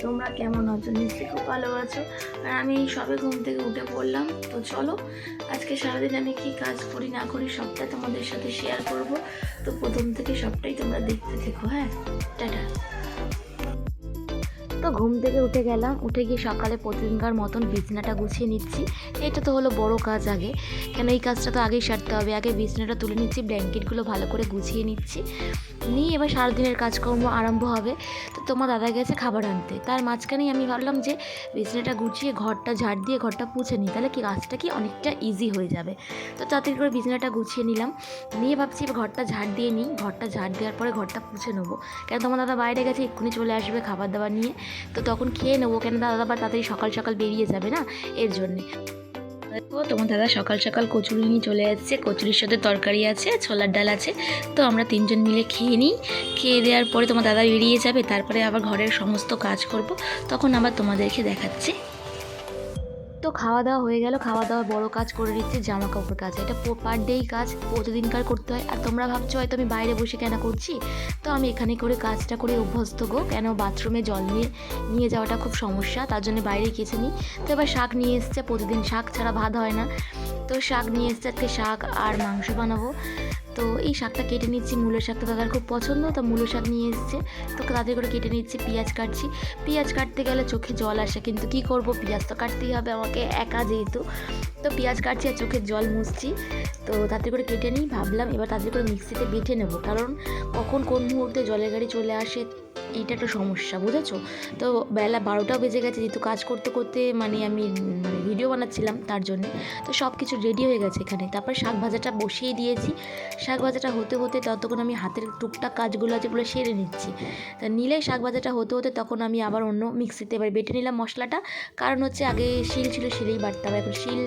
তোমরা কেমন আছো? নিশ্চয়ই খুব ভালো আছো। আর আমি সবে ঘুম থেকে উঠে পড়লাম। তো চলো আজকে সারাদিন আমি কি কাজ করি না করি সবটা তোমাদের সাথে শেয়ার করব। তো প্রথম থেকে সবটাই তোমরা দেখতে থেকো। হ্যাঁ, টাটা। তো ঘুম থেকে উঠে গেলাম, উঠে গিয়ে সকালে প্রতিদিনকার মতন বিছানাটা গুছিয়ে নিচ্ছি। এটা তো হলো বড় কাজ আগে, কেন এই কাজটা তো আগেই সারতে হবে। আগে বিছানাটা তুলে নিচ্ছি, ব্ল্যাঙ্কেটগুলো ভালো করে গুছিয়ে নিচ্ছি, নিয়ে এবার সারাদিনের কাজকর্ম আরম্ভ হবে। তো তোমার দাদা গেছে খাবার আনতে, তার মাঝখানেই আমি ভাবলাম যে বিছানাটা গুছিয়ে ঘরটা ঝাড় দিয়ে ঘরটা পুছে নিই, তাহলে কি কাজটা কি অনেকটা ইজি হয়ে যাবে। তো তাড়াতাড়ি করে বিছানাটা গুছিয়ে নিলাম, নিয়ে ভাবছি এবার ঘরটা ঝাড় দিয়ে নিই। ঘরটা ঝাড় দেওয়ার পরে ঘরটা পুছে নেবো, কেন তোমার দাদা বাইরে গেছে, এক্ষুনি চলে আসবে খাবার দাবার নিয়ে। তো তখন খেয়ে নেবো, কেন দাদা আবার তাড়াতাড়ি সকাল সকাল বেরিয়ে যাবে না, এর জন্যে। দেখো তোমার দাদা সকাল সকাল কচুরি নিয়ে চলে যাচ্ছে, কচুরির সাথে তরকারি আছে, ছোলার ডাল আছে। তো আমরা তিনজন মিলে খেয়ে নিই। খেয়ে দেওয়ার পরে তোমার দাদা বেরিয়ে যাবে, তারপরে আবার ঘরের সমস্ত কাজ করব, তখন আবার তোমাদেরকে দেখাচ্ছি। তো খাওয়া দাওয়া হয়ে গেল, খাওয়া দাওয়া বড় কাজ করে দিচ্ছি, জামা কাপড় কাজ। এটা পার ডেই কাজ, প্রতিদিনকার করতে হয়। আর তোমরা ভাবছো হয়তো আমি বাইরে বসে কেন করছি, তো আমি এখানে করে কাজটা করে অভ্যস্ত গো। কেন বাথরুমে জল নিয়ে যাওয়াটা খুব সমস্যা, তার জন্য বাইরেই কেচে নিই। তো এবার শাক নিয়ে এসছে, প্রতিদিন শাক ছাড়া ভাত হয় না। তো শাক নিয়ে এসছে, আজকে শাক আর মাংস বানাবো। তো এই শাকটা কেটে নিচ্ছি, মূলো শাকটা দাদার খুব পছন্দ, তো মূলো শাক নিয়ে এসছে। তো তাদের করে কেটে নিচ্ছি, পেঁয়াজ কাটছি। পেঁয়াজ কাটতে গেলে চোখে জল আসে, কিন্তু কি করব, পেঁয়াজ তো কাটতেই হবে আমাকে একা যেহেতু। তো পেঁয়াজ কাটছি আর চোখের জল মুছছি। তো তাতে করে কেটে নিই, ভাবলাম এবার তাদের করে মিক্সিতে বেটে নেবো, কারণ কখন কোন মুহূর্তে জলের গাড়ি চলে আসে, এইটা একটা সমস্যা, বুঝেছো। তো বেলা 12টাও বেজে গেছে, যেহেতু কাজ করতে করতে আমি ভিডিও বানাচ্ছিলাম তার জন্য। তো সব কিছু রেডি হয়ে গেছে এখানে। তারপর শাক ভাজাটা বসিয়ে দিয়েছি। শাক ভাজাটা হতে হতে ততক্ষণ আমি হাতের টুকটাক কাজগুলো যেগুলো সেরে নিচ্ছি। তা নিলে শাক ভাজাটা হতে হতে তখন আমি আবার অন্য মিক্সিতে এবার বেটে নিলাম মশলাটা। কারণ হচ্ছে আগে শিল ছিল, শিলেই বাটতাম, এখন শিল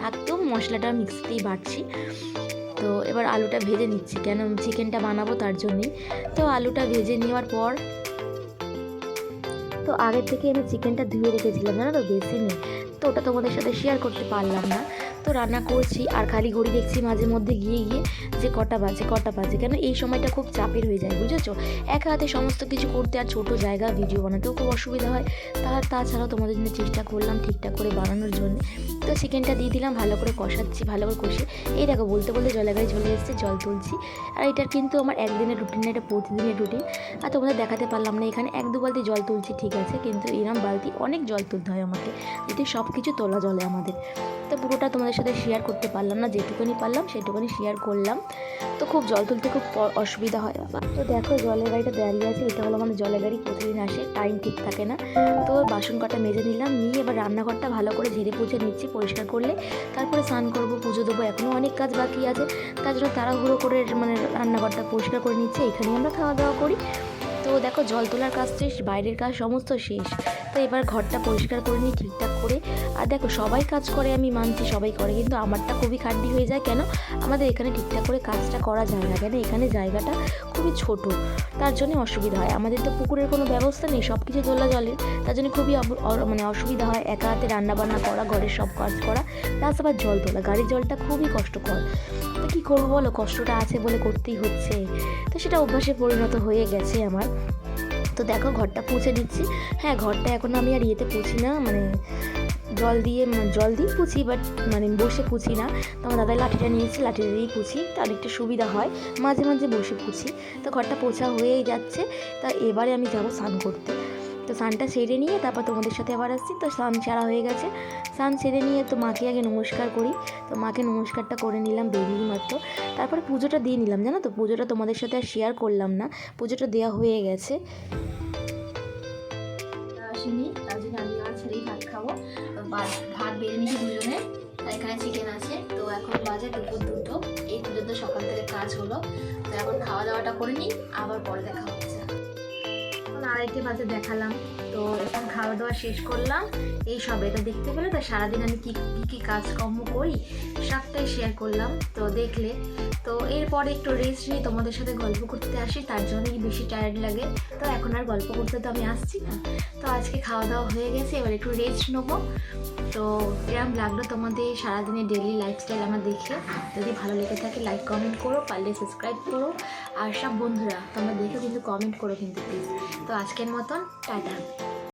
থাকতেও মশলাটা মিক্সিতেই বাটছি। তো এবার আলুটা ভেজে নিচ্ছি, কেন চিকেনটা বানাবো তার জন্যই। তো আলুটা ভেজে নেওয়ার পর, তো আগের থেকে আমি চিকেনটা ধুয়ে রেখেছিলাম জানো তো বেসিনে, তো ওটা তোমাদের সাথে শেয়ার করতে পারলাম না। তো রান্না করছি আর খালি ঘড়ি দেখছি মাঝে মধ্যে গিয়ে যে কটা বাজে, কেন এই সময়টা খুব চাপের হয়ে যায়, বুঝেছো। একা হাতে সমস্ত কিছু করতে আর ছোটো জায়গা ভিডিও বানাতেও খুব অসুবিধা হয়। তাছাড়াও তোমাদের জন্য চেষ্টা করলাম ঠিকঠাক করে বানানোর জন্য। তো চিকেনটা দিয়ে দিলাম, ভালো করে কষাচ্ছি, ভালো করে কষে এই দেখো বলতে বলতে জলের গাড়ি চলে এসেছে, জল তুলছি। আর এটার কিন্তু আমার একদিনের রুটিন না, এটা প্রতিদিনের রুটিন। আর তোমাদের দেখাতে পারলাম না, এখানে 1-2 বালতি জল তুলছি ঠিক আছে, কিন্তু এরম বালতি অনেক জল তুলতে হয় আমাকে, যদি সব কিছু তোলা জলে আমাদের। তো পুরোটা তোমাদের সাথে শেয়ার করতে পারলাম না, যেটুকুনি পারলাম সেটুকুনি শেয়ার করলাম। তো খুব জল তুলতে খুব অসুবিধা হয় বাবা। তো দেখো জলের গাড়িটা দাঁড়িয়ে আছে, এটা হলো আমাদের জলের গাড়ি, প্রতিদিন আসে, টাইম ঠিক থাকে না। তো বাসন কটা মেজে নিলাম, নিয়ে এবার রান্নাঘরটা ভালো করে ঝেড়ে পুছে নিচ্ছি, পরিষ্কার করলে তারপরে স্নান করবো, পুজো দেবো। এখনও অনেক কাজ বাকি আছে, তার জন্য তাড়াহুড়ো করে রান্নাঘরটা পরিষ্কার করে নিচ্ছি। এখানেই আমরা খাওয়া দাওয়া করি। তো দেখো জল তোলার কাজ শেষ, বাইরের কাজ সমস্ত শেষ। তো এবার ঘরটা পরিষ্কার করে নিই ঠিকঠাক করে। আর দেখো সবাই কাজ করে, আমি মানছি সবাই করে, কিন্তু আমারটা খুবই খাটনি হয়ে যায়। কেন আমাদের এখানে ঠিকঠাক করে কাজটা করা যায় না, কেন এখানে জায়গাটা খুবই ছোট, তার জন্য অসুবিধা হয়। আমাদের তো পুকুরের কোনো ব্যবস্থা নেই, সব কিছু তোলা জলের, তার জন্য খুবই অসুবিধা হয়। একা হাতে রান্নাবান্না করা, ঘরের সব কাজ করা, প্লাস আবার জল তোলা, গাড়ির জলটা খুবই কষ্টকর। তো কী করবো বলো, কষ্টটা আছে বলে করতেই হচ্ছে। তো সেটা অভ্যাসে পরিণত হয়ে গেছে আমার। তো দেখো ঘরটা পুছে দিচ্ছি। হ্যাঁ, ঘরটা এখন আমি আর ইয়েতে পুছি না, জল দিয়ে পুছি, বাট বসে পুছি না। তো আমার দাদাই লাঠিটা নিয়েছি, লাঠিটা দিয়েই পুছি, তার একটু সুবিধা হয়, মাঝে মাঝে বসে পুছি। তো ঘরটা পোছা হয়েই যাচ্ছে। তা এবারে আমি যাবো স্নান করতে। তো স্নানটা সেরে নিয়ে তারপর তোমাদের সাথে আবার আসছি। তো স্নান সারা হয়ে গেছে, স্নান সেরে নিয়ে তো মাকে আগে নমস্কার করি। তো মাকে নমস্কারটা করে নিলাম বেরিয়ে মাত্র, তারপরে পুজোটা দিয়ে নিলাম জানো তো। পুজোটা তোমাদের সাথে আর শেয়ার করলাম না, পুজোটা দেওয়া হয়ে গেছে। আসেনি, তার জন্য আমি আর ছেলেই ভাত খাবো। ভাত বেড়ে নিয়েছি দুজনে, এখানে চিকেন আছে। তো এখন বাজে দুপুর 2টো, এই পর্যন্ত সকাল থেকে কাজ হলো। তো এখন খাওয়া দাওয়াটা করে নিই, আবার পরে দেখা হচ্ছে। এখন 2:30 বাজে দেখালাম। তো এখন খাওয়া দাওয়া শেষ করলাম, এই সব এটা দেখতে পেলে। তো সারাদিন আমি কী কাজকর্ম করি সবটাই শেয়ার করলাম, তো দেখলে। তো এরপরে একটু রেস্ট নিয়ে তোমাদের সাথে গল্প করতে আসি, তার জন্যই বেশি টায়ার্ড লাগে। তো এখন আর গল্প করতে তো আমি আসছি না। তো আজকে খাওয়া দাওয়া হয়ে গেছে, এবার একটু রেস্ট নেবো। তো এরকম লাগলো তোমাদের সারাদিনের ডেইলি লাইফস্টাইল আমার দেখে। যদি ভালো লেগে থাকে লাইক কমেন্ট করো, পারলে সাবস্ক্রাইব করো। আর সব বন্ধুরা তোমরা দেখে কিন্তু কমেন্ট করো কিন্তু প্লিজ। তো আজকের মতন টাটা।